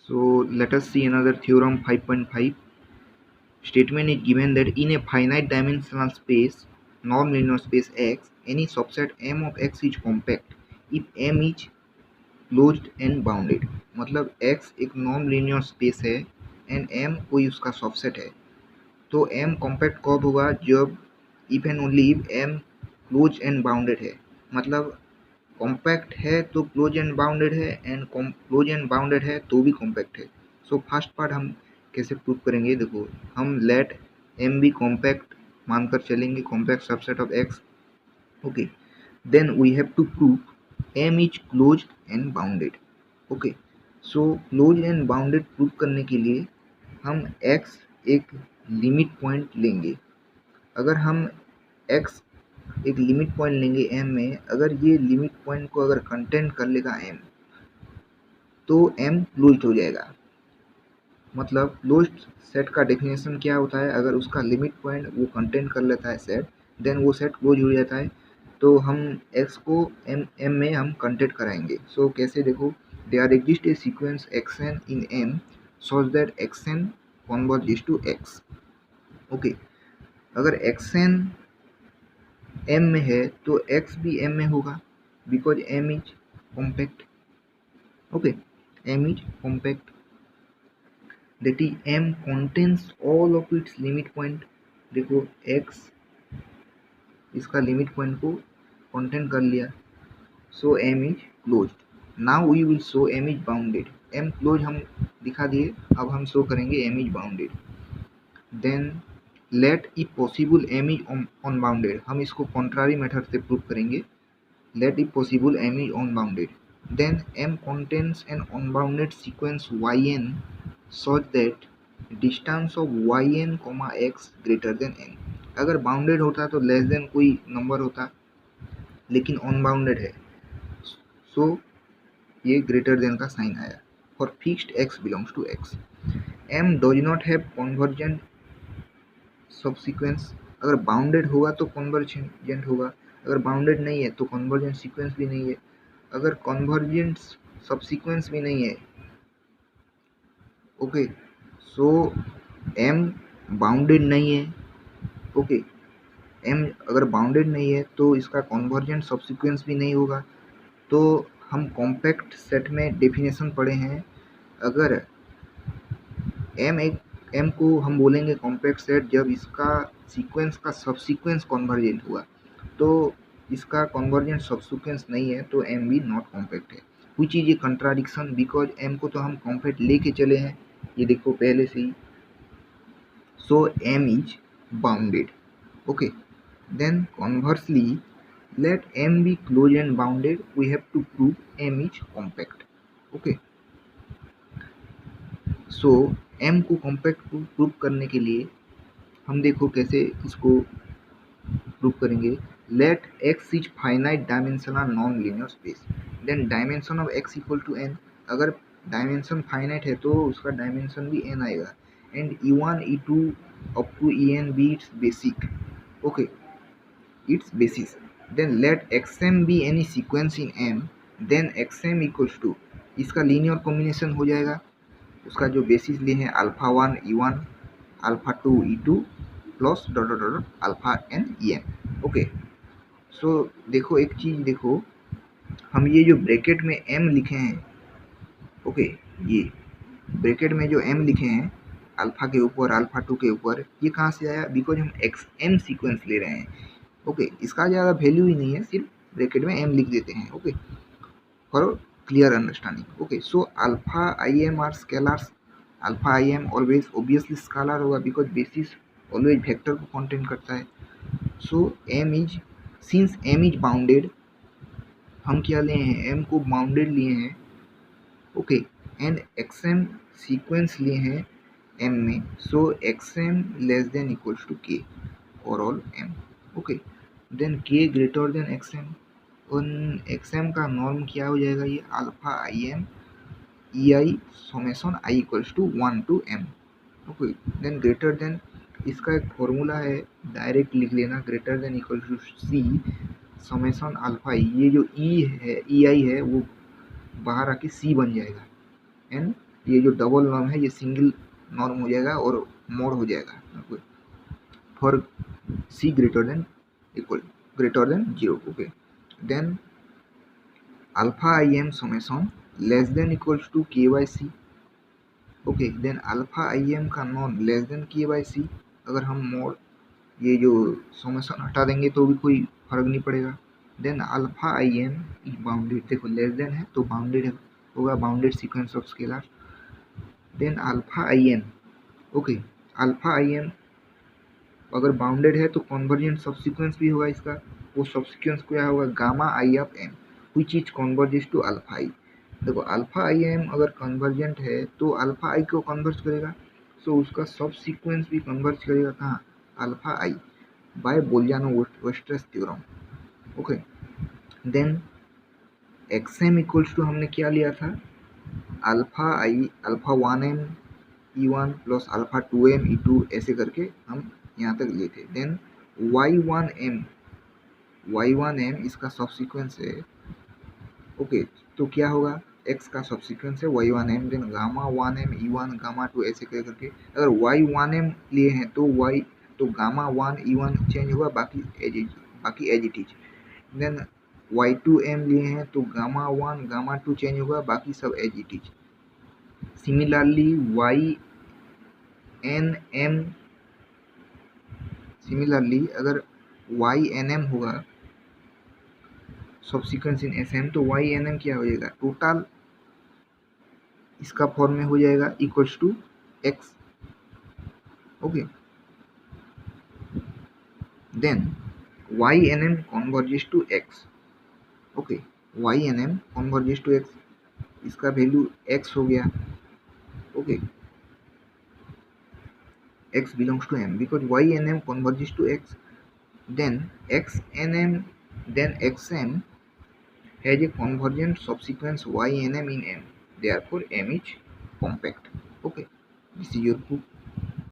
So let us see another theorem 5.5. Statement is given that in a finite dimensional space, non-linear space X, any subset M of X is compact if M is closed and bounded. मतलब X एक non linear space है and M कोई उसका subset है. तो M compact कब होगा? जब if and only if M close and bounded है. मतलब कॉम्पैक्ट है तो क्लोज एंड बाउंडेड है एंड क्लोज एंड बाउंडेड है तो भी कॉम्पैक्ट है. सो फर्स्ट पार्ट हम कैसे प्रूव करेंगे? देखो, हम लेट एम बी कॉम्पैक्ट मानकर चलेंगे, compact subset of X. Okay, then we have to prove M is close and bounded. Okay, so close and bounded prove करने के लिए हम एक्स एक लिमिट पॉइंट लेंगे. अगर हम एक्स एक लिमिट पॉइंट लेंगे एम में, अगर ये लिमिट पॉइंट को अगर कंटेंट कर लेगा एम, तो एम क्लोज्ड हो जाएगा. मतलब क्लोज्ड सेट का डेफिनेशन क्या होता है? अगर उसका लिमिट पॉइंट वो कंटेंट कर लेता है सेट, देन वो सेट क्लोज हो जाता है. तो हम एक्स को एम में हम कंटेंट कराएंगे. सो कैसे? देखो, they are exist a sequence X N in M such that X N converges to X. Okay, अगर एक्स एन एम में है तो एक्स भी एम में होगा because M is compact. Okay, M is compact, that is M contains all of its limit point. देखो X इसका limit point को कंटेन कर लिया, so M is closed. Now we will show M is bounded. M close हम दिखा दिए, अब हम शो करेंगे M is bounded. Then let if possible M is unbounded. हम इसको कॉन्ट्रारी मेथड से प्रूव करेंगे. Let if possible M is unbounded, then M contains an unbounded sequence yn such that distance of yn, x greater than n. अगर bounded होता तो less than कोई number होता, लेकिन अनबाउंडेड है so ये ग्रेटर देन का sign आया. For fixed x belongs to x. M does not have convergent subsequence. अगर बाउंडेड होगा तो कन्वर्जेंट होगा, अगर बाउंडेड नहीं है तो कन्वर्जेंट सीक्वेंस भी नहीं है. अगर कन्वर्जेंट सबसीक्वेंस भी नहीं है, ओके, सो M बाउंडेड नहीं है. ओके, M अगर बाउंडेड नहीं है तो इसका कन्वर्जेंट सबसीक्वेंस भी नहीं होगा. तो हम कॉम्पैक्ट सेट में डेफिनेशन पढ़े हैं, अगर M को हम बोलेंगे कॉम्पैक्ट सेट जब इसका सीक्वेंस का सबसीक्वेंस कन्वर्जेंट हुआ. तो इसका कन्वर्जेंट सबसीक्वेंस नहीं है तो M भी नॉट कॉम्पैक्ट है. Which is a contradiction because M को तो हम कॉम्पैक्ट लेके चले हैं, ये देखो पहले से ही. So M is bounded. Okay, then conversely let M be closed and bounded, we have to prove M is compact. Okay, so M को compact को प्रूव करने के लिए हम देखो कैसे इसको प्रूव करेंगे. let X is finite dimensional non-linear space, then dimension of X equal to n. अगर डायमेंशन फाइनाइट है तो उसका डायमेंशन भी n आएगा. And E1 E2 up to En be its basic. Okay, its basis. Then let xm be any sequence in M, then xm equals to, इसका linear combination हो जाएगा. उसका जो बेसिस लिए हैं alpha 1 E1, alpha 2 E2 plus dot dot dot alpha n En. Okay, so देखो एक चीज़ देखो, हम ये जो ब्रैकेट में M लिखे हैं, ओके, ये ब्रैकेट में जो M लिखे हैं अल्फा के ऊपर अल्फा 2 के ऊपर, ये कहाँ से आया? बिकॉज हम xm सीक्वेंस ले रहे हैं. ओके, इसका ज़्यादा वैल्यू ही नहीं है, सिर्फ ब्रैकेट में M लिख देते हैं. Okay, for clear understanding. Okay, so alpha I M are scalars. Alpha I M always obviously scalar होगा बिकॉज बेसिस ऑलवेज वेक्टर को कंटेन करता है. So M is, since M is bounded, हम क्या लिए हैं? M को बाउंडेड लिए हैं. ओके, एंड xm सीक्वेंस लिए हैं M में, so xm less than equals to k और all M. Okay, then k greater than xm. उन xm का नॉर्म क्या हो जाएगा? ये alpha I M E I summation I equals to 1 to m. Okay, then greater than, इसका एक formula है, डायरेक्ट लिख लेना, greater than equals to C summation alpha. ये जो ई है, ई आई है, वो बाहर आके सी बन जाएगा. एंड ये जो डबल नॉर्म है ये सिंगल नॉर्म हो जाएगा और मोड हो जाएगा for c greater than 0. Okay, then alpha im summation less than equals to k by c. Okay then alpha I M का नॉन less than k by c. अगर हम मोड ये जो समेशन हटा देंगे तो भी कोई फर्क नहीं पड़ेगा. Then alpha I M is bounded, देखो लेस देन है तो बाउंडेड होगा, bounded sequence of scalar. Then alpha I M, okay alpha I M अगर बाउंडेड है तो कॉन्वर्जेंट सबसीक्वेंस भी होगा इसका. वो सबसीक्वेंस क्या होगा, gamma I of M which is converges to alpha I. देखो अल्फा आई एम अगर कन्वर्जेंट है तो अल्फा आई को कन्वर्ज करेगा, सो उसका सब सीक्वेंस भी कन्वर्ज करेगा कहाँ, alpha I, by Bolzano Weierstrass theorem. Okay then XM equals to हमने क्या लिया था, alpha I alpha 1m E1 plus alpha 2m E2 ऐसे करके हम यहाँ तक लिए थे. देन y1m इसका सबसीक्वेंस है. ओके तो क्या होगा, x का सबसीक्वेंस है y1m, than gamma 1m E1 gamma 2 ऐसे करके. अगर y1m लिए हैं तो गामा 1 E1 चेंज होगा, बाकी as it is. Then y2m लिए हैं तो गामा 1 गामा 2 चेंज होगा, बाकी सब एज इट इज. सिमिलरली अगर ynm होगा सबसीक्वेंस इन sm तो ynm क्या हो जाएगा, टोटल इसका फॉर्म में हो जाएगा equals to x. Okay then ynm converges to x. Okay ynm converges to x, इसका वैल्यू x हो गया. Okay x belongs to m because ynm converges to x. Then xnm, then xm has a convergent subsequence ynm in m, therefore m is compact. Okay, this is your proof.